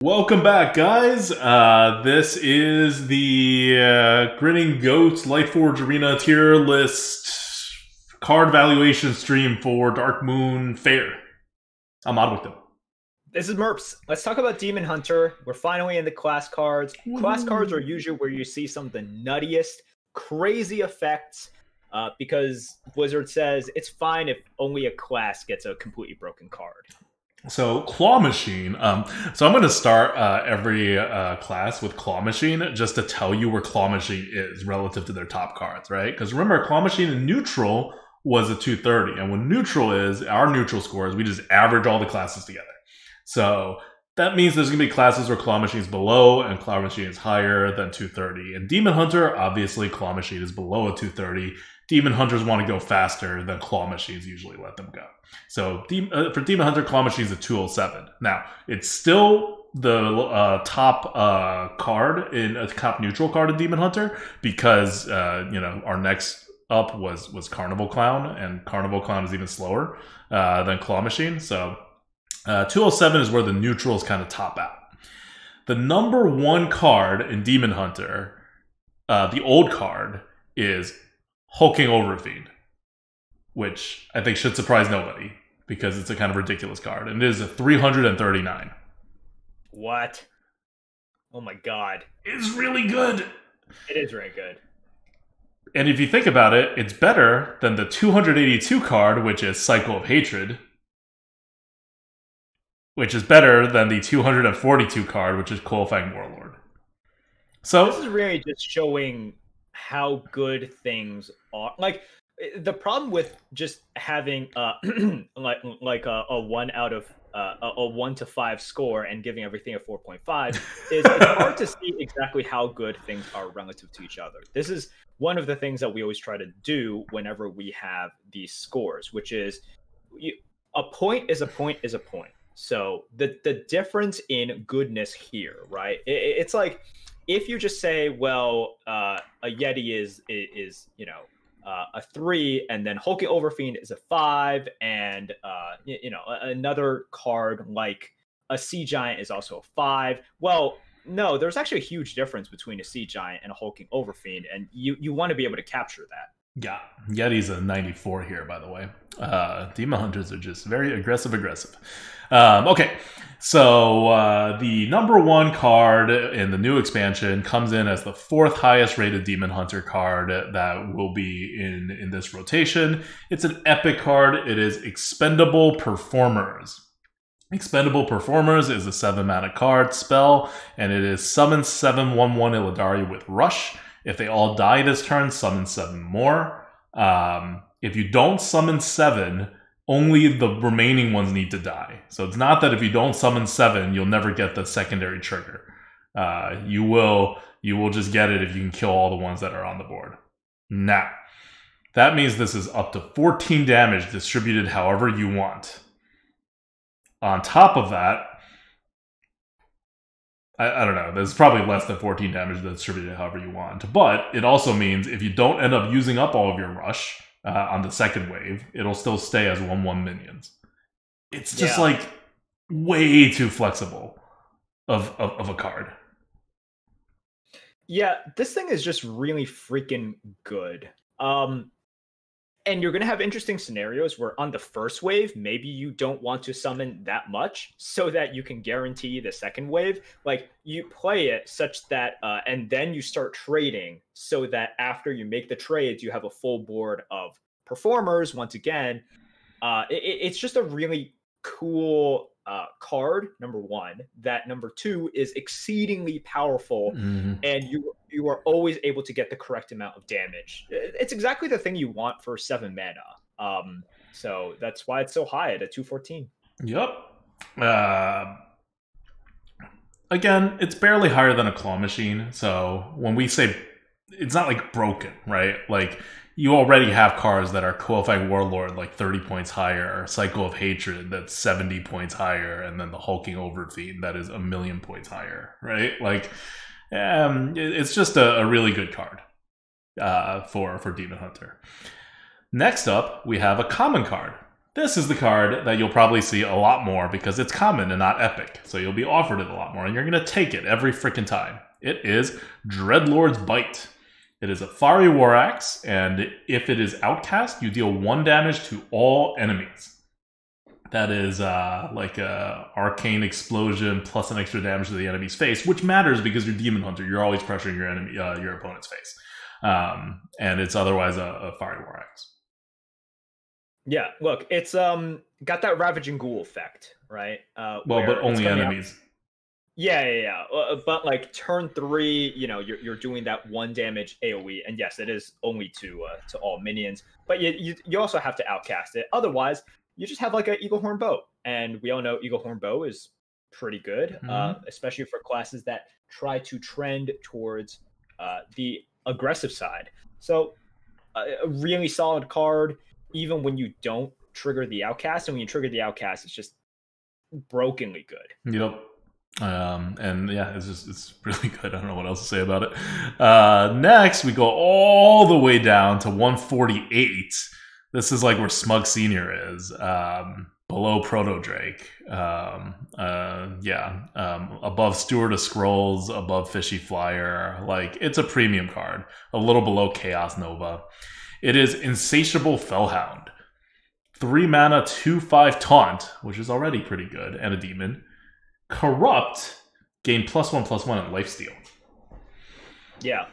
Welcome back, guys. This is the Grinning Goat Lightforge Arena tier list card valuation stream for Darkmoon Faire. I'm on with them. This is Merps. Let's talk about Demon Hunter. We're finally in the class cards. Class cards are usually where you see some of the nuttiest, crazy effects because Blizzard says it's fine if only a class gets a completely broken card. So, Claw Machine. So I'm going to start every class with Claw Machine just to tell you where Claw Machine is relative to their top cards, right? Because remember, Claw Machine in neutral was a 230. And what neutral is, our neutral score is we just average all the classes together. So that means there's going to be classes where Claw Machine is below and Claw Machine is higher than 230. And Demon Hunter, obviously, Claw Machine is below a 230. Demon Hunters want to go faster than Claw Machines usually let them go. So for Demon Hunter, Claw Machine is a 207. Now, it's still the top card, in a top neutral card in Demon Hunter, because our next up was Carnival Clown, and Carnival Clown is even slower than Claw Machine. So 207 is where the neutrals kind of top out. The number one card in Demon Hunter, the old card, is Hulking Overfiend, which I think should surprise nobody because it's a kind of ridiculous card. And it is a 339. What? Oh my god. It's really good. It is very good. And if you think about it, it's better than the 282 card, which is Cycle of Hatred, which is better than the 242 card, which is Qualifying Warlord. So this is really just showing how good things are. Like, the problem with just having like a 1 out of a 1 to 5 score and giving everything a 4.5 is it's hard to see exactly how good things are relative to each other. This is one of the things that we always try to do whenever we have these scores, which is a point is a point is a point. So the difference in goodness here, right? It's like, if you just say, well, a Yeti is a 3, and then Hulking Overfiend is a 5, and another card like a Sea Giant is also a 5. Well, no, there's actually a huge difference between a Sea Giant and a Hulking Overfiend, and you want to be able to capture that. Yeah, Yeti's a 94 here, by the way. Demon Hunters are just very aggressive. Okay, so the number one card in the new expansion comes in as the 4th highest rated Demon Hunter card that will be in this rotation. It's an epic card. It is Expendable Performers. Expendable Performers is a 7-mana card spell, and it is summon 7/1/1 Illidari with Rush. If they all die this turn, summon 7 more. If you don't summon 7, only the remaining ones need to die. So it's not that if you don't summon 7, you'll never get the secondary trigger. You will just get it if you can kill all the ones that are on the board. Now, that means this is up to 14 damage distributed however you want. On top of that, I don't know, there's probably less than 14 damage distributed however you want. But it also means if you don't end up using up all of your rush on the second wave, it'll still stay as 1/1 minions. It's just like way too flexible of a card. Yeah, this thing is just really freaking good. And you're going to have interesting scenarios where on the first wave, maybe you don't want to summon that much so that you can guarantee the second wave. Like, you play it such that, and then you start trading so that after you make the trades, you have a full board of performers. Once again, it's just a really cool card, number one. That number two is exceedingly powerful, and you are always able to get the correct amount of damage. It's exactly the thing you want for 7 mana. So that's why it's so high at a 214. Yep. Again, it's barely higher than a Claw Machine. So when we say it's not like broken, right? Like, you already have cards that are Qualifying Warlord like 30 points higher, or Cycle of Hatred that's 70 points higher, and then the Hulking Overfiend that is 1,000,000 points higher, right? Like, it's just a really good card for Demon Hunter. Next up, we have a common card. This is the card that you'll probably see a lot more because it's common and not epic. So you'll be offered it a lot more, and you're going to take it every freaking time. It is Dreadlord's Bite. It is a fiery war axe, and if it is outcast, you deal 1 damage to all enemies. That is like a arcane explosion plus an extra damage to the enemy's face, which matters because you're Demon Hunter. You're always pressuring your enemy, your opponent's face, and it's otherwise a fiery war axe. Yeah, look, it's got that Ravaging Ghoul effect, right? But only enemies. Yeah. But like turn 3, you're doing that 1 damage AoE, and yes, it is only to all minions. But you also have to outcast it. Otherwise, you just have like an Eaglehorn Bow, and we all know Eaglehorn Bow is pretty good, especially for classes that try to trend towards the aggressive side. So a really solid card, even when you don't trigger the outcast, and when you trigger the outcast, it's just brokenly good. Yep. And yeah, it's really good. I don't know what else to say about it. Next, we go all the way down to 148. This is like where Smug Senior is, below Proto Drake. Above Steward of Scrolls, above Fishy Flyer. Like, it's a premium card, a little below Chaos Nova. It is Insatiable Fellhound. 3 mana, 2/5 taunt, which is already pretty good, and a demon. Corrupt, gain +1/+1 at lifesteal. Yeah.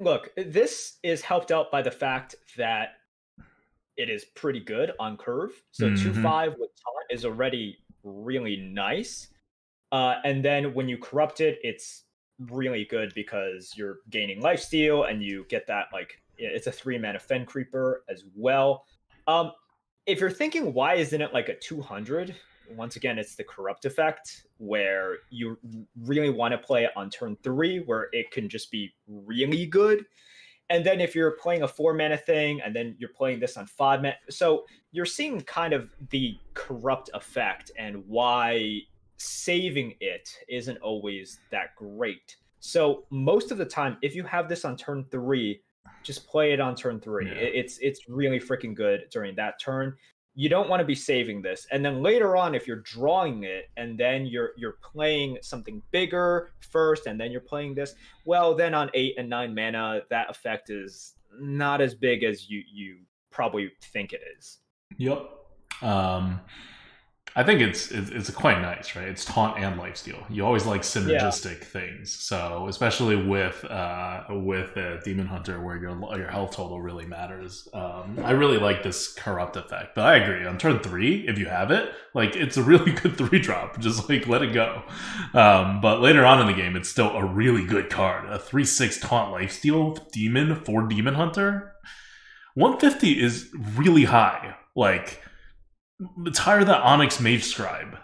Look, this is helped out by the fact that it is pretty good on curve. So 2/5 with taunt is already really nice. And then when you corrupt it, it's really good because you're gaining lifesteal, and you get that, like, it's a 3 mana Fen Creeper as well. If you're thinking, why isn't it like a 200? Once again, it's the corrupt effect, where you really want to play it on turn 3, where it can just be really good. And then if you're playing a 4 mana thing, and then you're playing this on 5 mana, so you're seeing kind of the corrupt effect and why saving it isn't always that great. So most of the time, if you have this on turn 3, just play it on turn 3. Yeah. It's really freaking good during that turn. You don't want to be saving this. And then later on, if you're drawing it, and then you're playing something bigger first, and then you're playing this, well, then on 8 and 9 mana, that effect is not as big as you probably think it is. Yep. I think it's quite nice, right? It's taunt and lifesteal. You always like synergistic things. So especially with a Demon Hunter, where your health total really matters. I really like this corrupt effect. But I agree, on turn 3, if you have it, like, it's a really good 3-drop. Just like let it go. But later on in the game, it's still a really good card. A 3/6 taunt lifesteal demon for Demon Hunter. 150 is really high. Like, it's higher than Onyx Mage Scribe.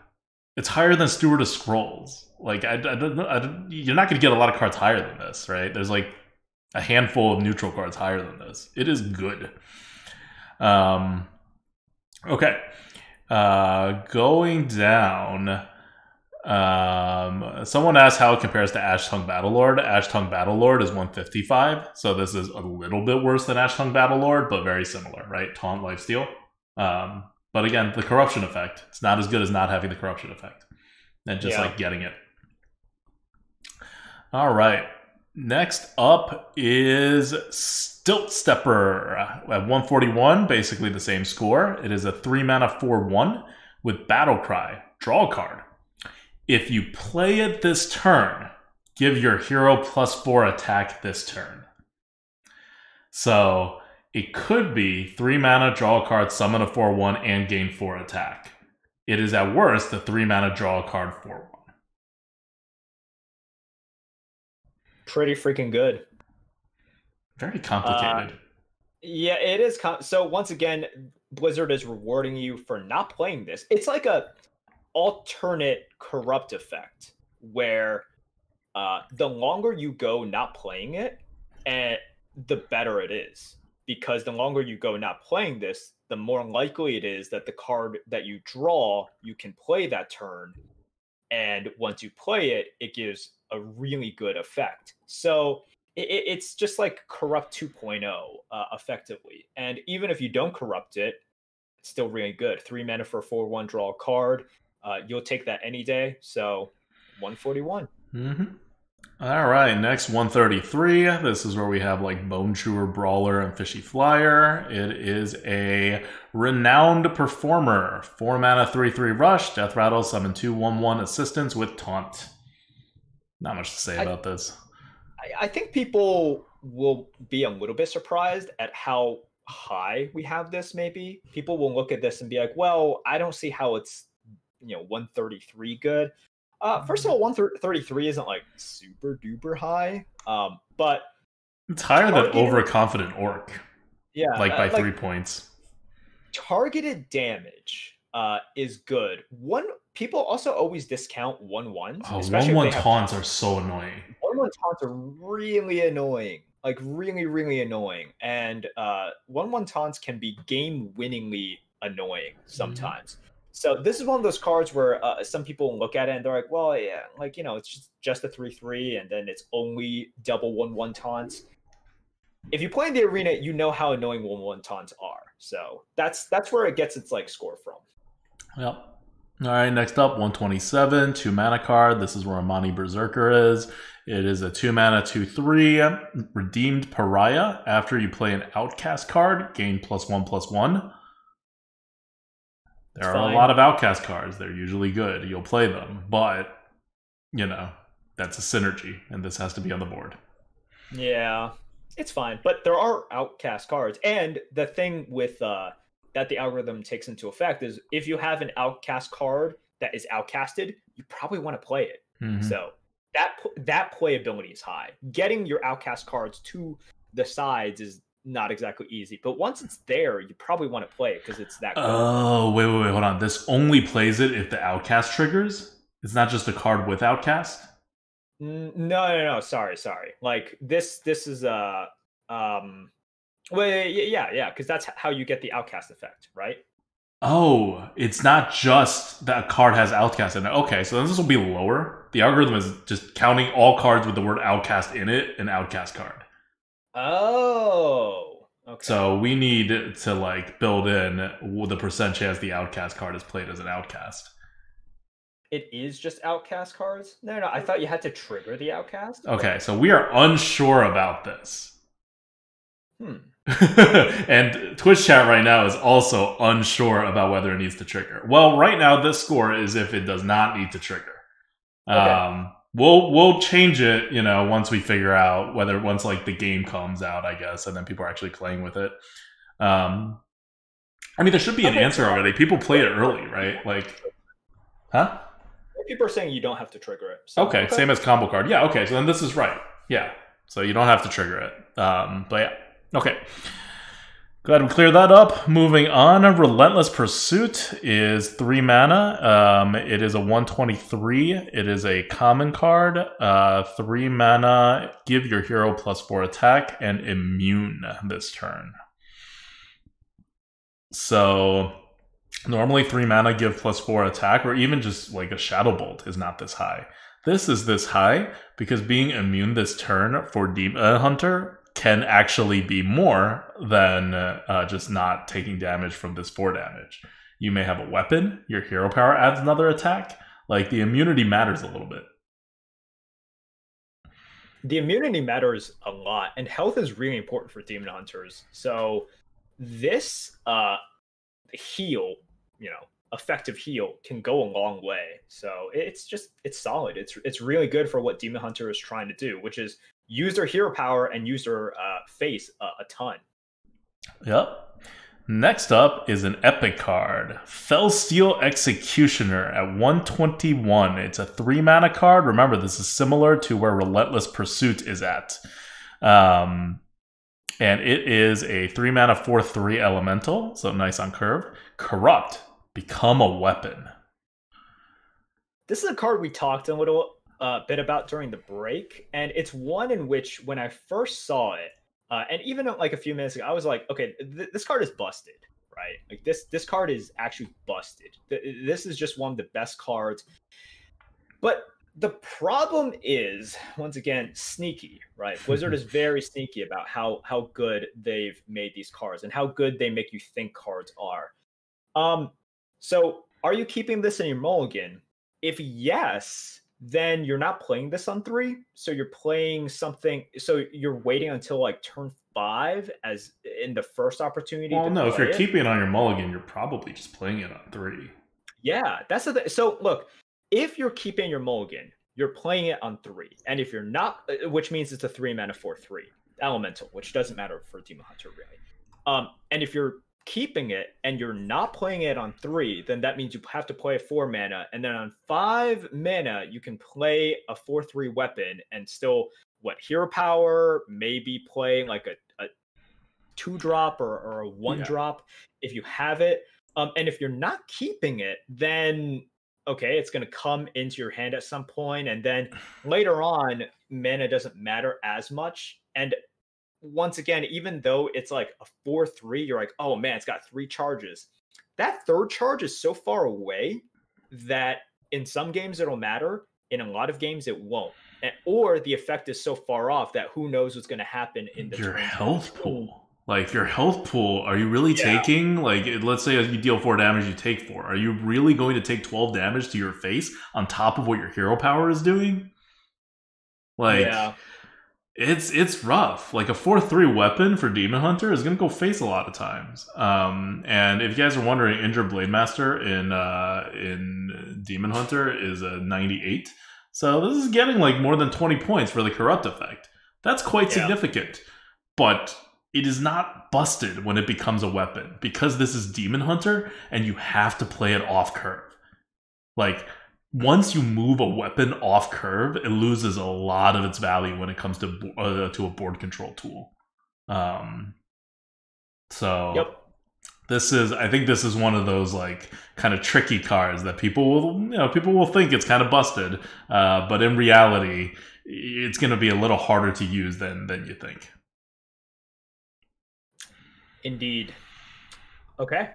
It's higher than Steward of Scrolls. Like, I don't know. You're not going to get a lot of cards higher than this, right? There's like a handful of neutral cards higher than this. It is good. Okay. Going down. Someone asked how it compares to Ash Tongue Battlelord. Ash Tongue Battlelord is 155. So this is a little bit worse than Ash Tongue Battlelord, but very similar, right? Taunt, lifesteal. But again, the corruption effect, it's not as good as not having the corruption effect. And just like getting it. All right. Next up is Stilt Stepper at 141, basically the same score. It is a 3 mana 4/1 with Battle Cry. Draw a card. If you play it this turn, give your hero +4 attack this turn. So it could be 3 mana, draw a card, summon a 4/1, and gain 4 attack. It is at worst a 3 mana, draw a card, 4/1. Pretty freaking good. Very complicated. Yeah, it is. So once again, Blizzard is rewarding you for not playing this. It's like a alternate corrupt effect, where the longer you go not playing it, and the better it is. Because the longer you go not playing this, the more likely it is that the card that you draw, you can play that turn. And once you play it, it gives a really good effect. So it's just like Corrupt 2.0, effectively. And even if you don't corrupt it, still really good. 3 mana for a 4/1 draw a card. You'll take that any day. So 141. All right, next 133. This is where we have like Bone Chewer, Brawler, and Fishy Flyer. It is a renowned performer. 4 mana, 3/3 rush, Death Rattle, summon 2/1/1 assistance with taunt. Not much to say about this. I think people will be a little bit surprised at how high we have this. Maybe people will look at this and be like, well, I don't see how it's 133 good. First of all, 133 isn't like super duper high, but it's higher than overconfident orc. Yeah, like by 3 points. Targeted damage is good. People also always discount 1/1s. Oh, 1/1 taunts are so annoying. 1/1 taunts are really annoying, like really, really annoying. And 1/1 taunts can be game-winningly annoying sometimes. So this is one of those cards where some people look at it and they're like, well, yeah, like, it's just a 3/3 and then it's only double 1/1 taunts. If you play in the arena, you know how annoying 1/1 taunts are. So that's where it gets its like score from. Yep. All right, next up, 127, 2 mana card. This is where Armani Berserker is. It is a 2 mana, 2/3 redeemed pariah. After you play an outcast card, gain +1/+1. There are a lot of outcast cards. They're usually good. You'll play them, but that's a synergy, and this has to be on the board. Yeah, it's fine. But there are outcast cards, and the thing with that the algorithm takes into effect is if you have an outcast card that is outcasted, you probably want to play it. So that playability is high. Getting your outcast cards to the sides is not exactly easy, but once it's there, you probably want to play it because it's that good. Oh, wait, hold on. This only plays it if the outcast triggers? It's not just a card with outcast? No. Sorry. Like this is well, yeah, because that's how you get the outcast effect, right? Oh, it's not just that card has outcast in it. Okay, so this will be lower. The algorithm is just counting all cards with the word outcast in it, an outcast card. Oh, okay. So we need to like build in the percent chance the outcast card is played as an outcast. It is just outcast cards? No, I thought you had to trigger the outcast. Okay, so we are unsure about this. And Twitch chat right now is also unsure about whether it needs to trigger. Well, right now this score is if it does not need to trigger. Okay. We'll change it, once we figure out once like the game comes out, I guess, and then people are actually playing with it. I mean, there should be an answer already. People play it early, right? Like, huh? People are saying you don't have to trigger it. So, okay, same as combo card. Yeah, okay, so then this is right. Yeah, so you don't have to trigger it. But yeah, okay. Glad we cleared that up. Moving on, Relentless Pursuit is 3 mana. It is a 123. It is a common card. 3 mana, give your hero +4 attack and immune this turn. So normally 3 mana give +4 attack, or even just like a Shadow Bolt is not this high. This is this high because being immune this turn for Demon Hunter can actually be more than just not taking damage from this 4 damage. You may have a weapon, your hero power adds another attack. Like, the immunity matters a little bit. The immunity matters a lot, and health is really important for Demon Hunters. So this heal, effective heal can go a long way. So it's solid. It's really good for what Demon Hunter is trying to do, which is use their hero power and use their face a ton. Yep. Next up is an epic card, Fellsteel Executioner at 121. It's a 3 mana card. Remember, this is similar to where Relentless Pursuit is at. And it is a 3 mana 4/3 elemental, so nice on curve. Corrupt, become a weapon. This is a card we talked a little bit about during the break, and it's one in which when I first saw it, and even like a few minutes ago, I was like, okay, this card is busted, right? Like this card is actually busted. This is just one of the best cards. But the problem is, once again, sneaky, right? Blizzard is very sneaky about how good they've made these cards and how good they make you think cards are. So are you keeping this in your mulligan? If yes, then you're not playing this on 3. So you're playing something. So you're waiting until like turn 5 as in the first opportunity Well, to no, if you're play it. keeping it on your mulligan, you're probably just playing it on 3. Yeah, that's the thing. So look, if you're keeping your mulligan, you're playing it on 3. And if you're not, which means it's a 3-mana 4/3 elemental, which doesn't matter for Demon Hunter really. And if you're keeping it and you're not playing it on 3, then that means you have to play 4 mana, and then on 5 mana you can play a 4/3 weapon and still hero power, maybe play like a 2-drop or a 1-drop if you have it. And if you're not keeping it, then okay, it's going to come into your hand at some point, and then later on mana doesn't matter as much. And once again, even though it's like a 4/3, you're like, oh man, it's got 3 charges. That 3rd charge is so far away that in some games it'll matter, in a lot of games it won't. Or the effect is so far off that who knows what's going to happen in the your health pool. Like, your health pool, are you really Yeah. taking, like, let's say you deal 4 damage, you take 4. Are you really going to take 12 damage to your face on top of what your hero power is doing? Like, Yeah. it's rough. Like, a 4/3 weapon for Demon Hunter is going to go face a lot of times. And if you guys are wondering, Injured Blade Master in Demon Hunter is a 98. So this is getting like more than 20 points for the corrupt effect. That's quite significant. But it is not busted when it becomes a weapon, because this is Demon Hunter and you have to play it off curve. Like, once you move a weapon off curve, it loses a lot of its value when it comes to a board control tool. I think this is one of those like kind of tricky cards that people will think it's kind of busted, but in reality, it's going to be a little harder to use than you think. Indeed. Okay.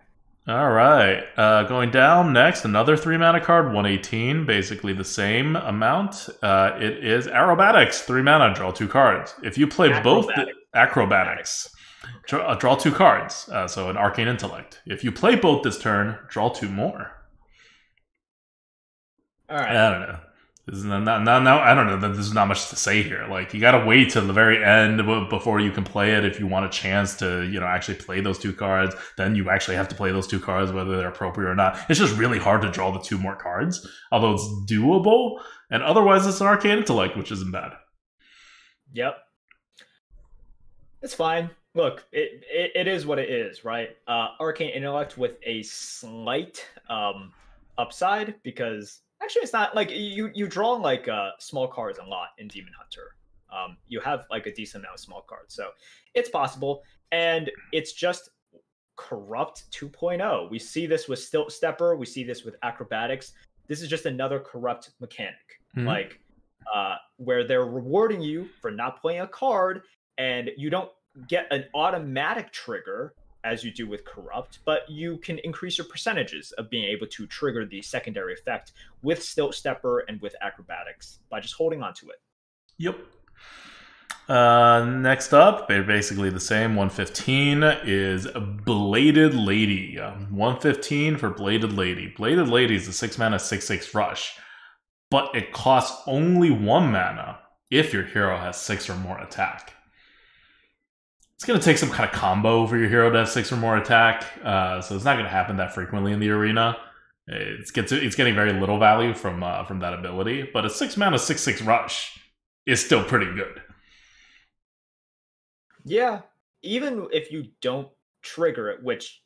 All right. Going down next, another 3-mana card, 118, basically the same amount. It is Aerobatics, 3 mana, draw 2 cards. If you play both Acrobatics, draw 2 cards, so an Arcane Intellect. If you play both this turn, draw 2 more. All right. I don't know. This is not, I don't know. There's not much to say here. Like, you gotta wait till the very end before you can play it. If you want a chance to, actually play those 2 cards, then you actually have to play those 2 cards, whether they're appropriate or not. It's just really hard to draw the 2 more cards, although it's doable. And otherwise, it's an Arcane Intellect, which isn't bad. Yep. It's fine. Look, it is what it is, right? Arcane Intellect with a slight upside, because actually it's not like you draw like small cards a lot in Demon Hunter. You have like a decent amount of small cards, so it's possible. And it's just corrupt 2.0. We see this with Stilt Stepper, we see this with Acrobatics. This is just another corrupt mechanic, like where they're rewarding you for not playing a card, and you don't get an automatic trigger as you do with corrupt, but you can increase your percentages of being able to trigger the secondary effect with Stilt Stepper and with Acrobatics by just holding on to it. Yep. Next up, they're basically the same. 115 is Bladed Lady. 115 for Bladed Lady. Bladed Lady is a 6-mana 6/6 rush, but it costs only 1 mana if your hero has 6 or more attack. It's going to take some kind of combo for your hero to have 6 or more attack, so it's not going to happen that frequently in the arena. It's getting very little value from that ability, but a 6-mana 6/6 rush is still pretty good. Yeah, even if you don't trigger it, which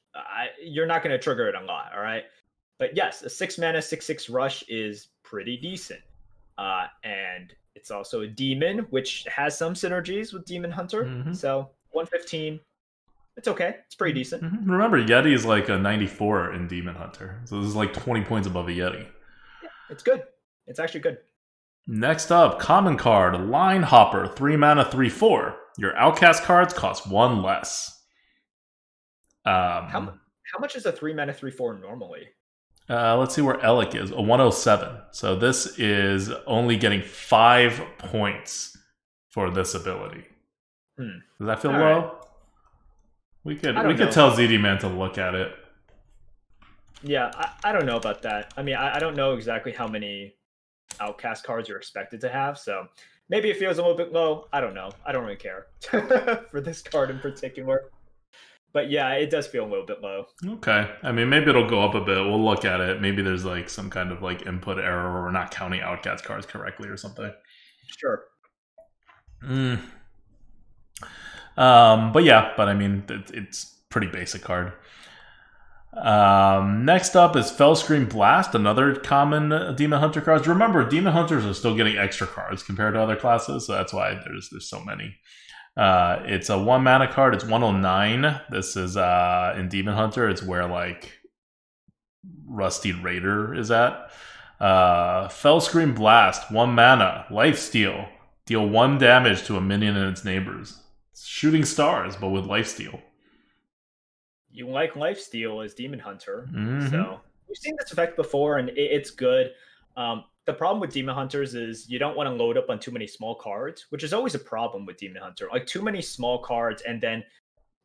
you're not going to trigger it a lot, all right? But yes, a 6-mana 6/6 rush is pretty decent. And it's also a demon, which has some synergies with Demon Hunter. So 115, it's okay. It's pretty decent. Remember, Yeti is like a 94 in Demon Hunter. So this is like 20 points above a Yeti. Yeah, it's good. It's actually good. Next up, common card, Line Hopper, 3 mana 3/4. Your outcast cards cost 1 less. How much is a 3 mana 3/4 normally? Let's see where Elec is. A 107. So this is only getting 5 points for this ability. Does that feel low? Right. We could tell ZD Man to look at it. Yeah, I don't know about that. I mean, I don't know exactly how many outcast cards you're expected to have, so maybe it feels a little bit low. I don't know. I don't really care for this card in particular. But yeah, it does feel a little bit low. Okay. I mean, maybe it'll go up a bit. We'll look at it. Maybe there's like some kind of like input error or we're not counting outcast cards correctly or something. Sure. Mm. But yeah, but I mean, it's pretty basic card. Next up is Fellscream Blast, another common Demon Hunter cards. Remember, Demon Hunters are still getting extra cards compared to other classes, so that's why there's so many. It's a 1 mana card. It's 109. This is in Demon Hunter. It's where like Rusty Raider is at. Fellscream Blast, 1 mana, lifesteal. Deal 1 damage to a minion and its neighbors. It's shooting stars, but with lifesteal. You like lifesteal as Demon Hunter, Mm-hmm. so we've seen this effect before, and it's good. The problem with Demon Hunters is you don't want to load up on too many small cards, which is always a problem with Demon Hunter. Like too many small cards, and then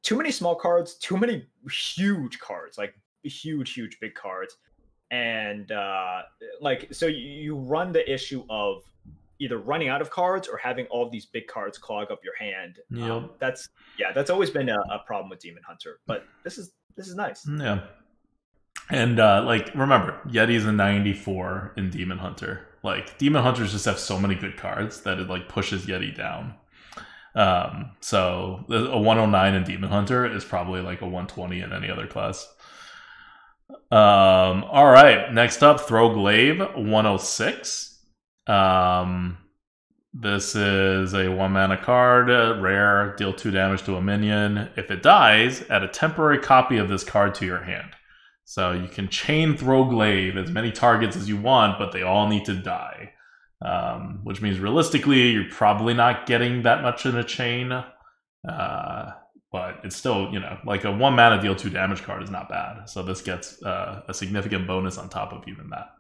too many small cards, too many huge cards, like huge big cards, and like so you run the issue of either running out of cards or having all these big cards clog up your hand. Yep. That's always been a problem with Demon Hunter, but this is nice. Yeah. And like remember, Yeti's a 94 in Demon Hunter. Like Demon Hunters just have so many good cards that it like pushes Yeti down. So a 109 in Demon Hunter is probably like a 120 in any other class. All right, next up, Throw Glaive, 106. This is a 1 mana card, rare, deal 2 damage to a minion. If it dies, add a temporary copy of this card to your hand. So you can chain Throw Glaive as many targets as you want, but they all need to die. Which means realistically, you're probably not getting that much in a chain. But it's still, you know, like a 1 mana deal 2 damage card is not bad. So this gets a significant bonus on top of even that.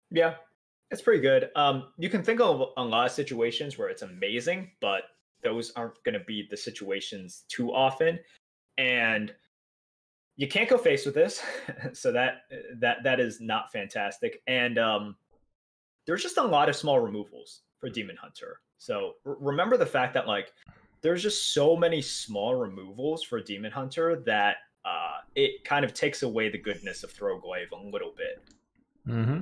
Yeah, it's pretty good. You can think of a lot of situations where it's amazing, but those aren't going to be the situations too often. And you can't go face with this, so that is not fantastic. And there's just a lot of small removals for Demon Hunter. So remember the fact that like there's just so many small removals for Demon Hunter that it kind of takes away the goodness of Throw Glaive a little bit. Mm-hmm.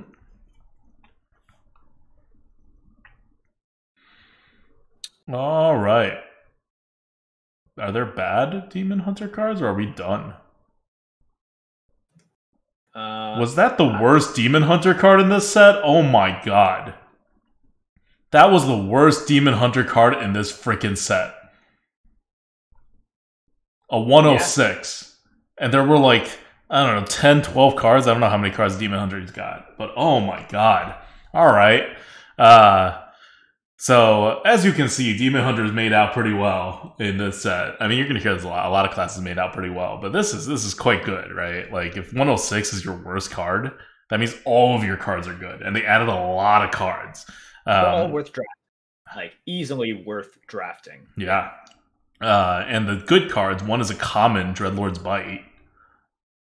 All right. Are there bad Demon Hunter cards, or are we done? Was that the worst Demon Hunter card in this set? Oh my god. That was the worst Demon Hunter card in this freaking set. A 106. Yeah. And there were like, I don't know, 10, 12 cards. I don't know how many cards Demon Hunter's got. But oh my god. Alright. So, as you can see, Demon Hunter's made out pretty well in this set. I mean, you're going to hear this a lot. A lot of classes made out pretty well. But this is quite good, right? Like, if 106 is your worst card, that means all of your cards are good. And they added a lot of cards. All worth drafting. Like, easily worth drafting. Yeah. And the good cards, one is a common Dreadlord's Bite.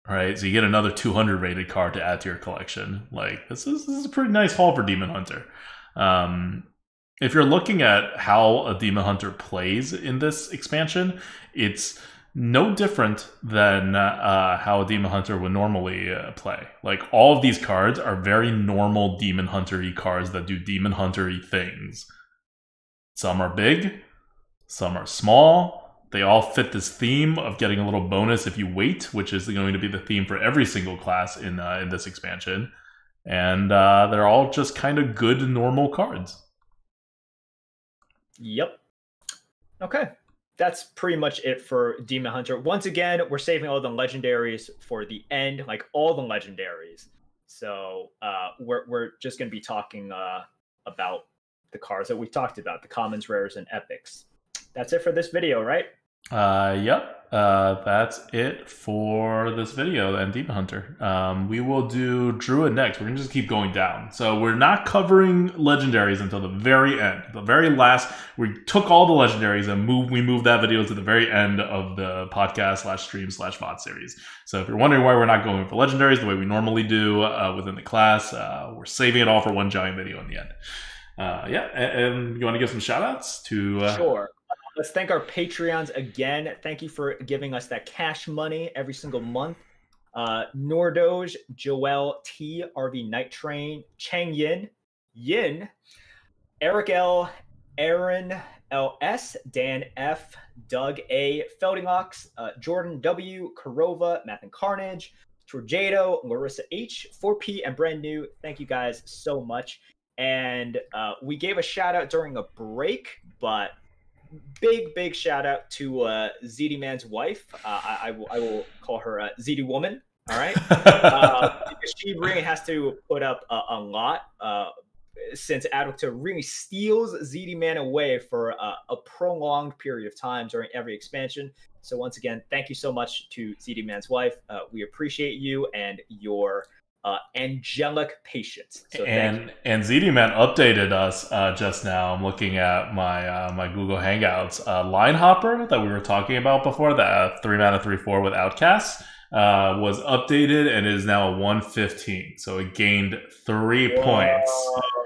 Right? So you get another 200 rated card to add to your collection. Like, this is a pretty nice haul for Demon Hunter. If you're looking at how a Demon Hunter plays in this expansion, it's no different than how a Demon Hunter would normally play. Like, all of these cards are very normal Demon Hunter-y cards that do Demon Hunter-y things. Some are big, some are small. They all fit this theme of getting a little bonus if you wait, which is going to be the theme for every single class in this expansion. And they're all just kind of good, normal cards. Yep. Okay. That's pretty much it for Demon Hunter. Once again, we're saving all the legendaries for the end, like all the legendaries. So we're just going to be talking about the cards that we talked about, the commons, rares, and epics. That's it for this video, right? Yep. That's it for this video and Demon Hunter. We will do Druid next. We're gonna just keep going down. So we're not covering legendaries until the very end. The very last, we took all the legendaries and we moved that video to the very end of the podcast / stream / VOD series. So if you're wondering why we're not going for legendaries the way we normally do within the class, we're saving it all for one giant video in the end. Yeah, and you want to give some shout outs to Sure. Let's thank our Patreons again. Thank you for giving us that cash money every single month. Nordoge, Joel T, RV Night Train, Chang Yin, Eric L, Aaron LS, Dan F, Doug A, Feldingox, Jordan W, Karova, Math and Carnage, Torjado, Larissa H, 4P, and Brand New. Thank you guys so much. And we gave a shout out during a break, but big shout out to ZD Man's wife. I will call her ZD Woman. All right, because she really has to put up a lot since Adulta really steals ZD Man away for a prolonged period of time during every expansion. So once again, thank you so much to ZD Man's wife. We appreciate you and your angelic patience. So and ZD Man updated us just now. I'm looking at my my Google Hangouts. Line Hopper that we were talking about before, that 3 mana 3/4 with outcast, was updated and is now a 115. So it gained 3 points.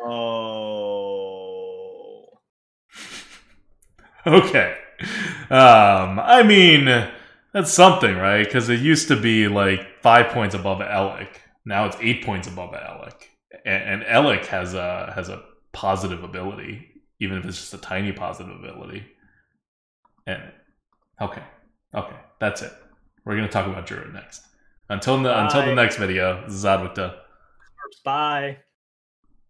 Oh. Okay. I mean, that's something, right? Because it used to be like 5 points above Elic. Now it's 8 points above Elic, and Elic has a positive ability, even if it's just a tiny positive ability. And okay, that's it. We're gonna talk about Druid next. Until the next video. This is Adwicta. Bye.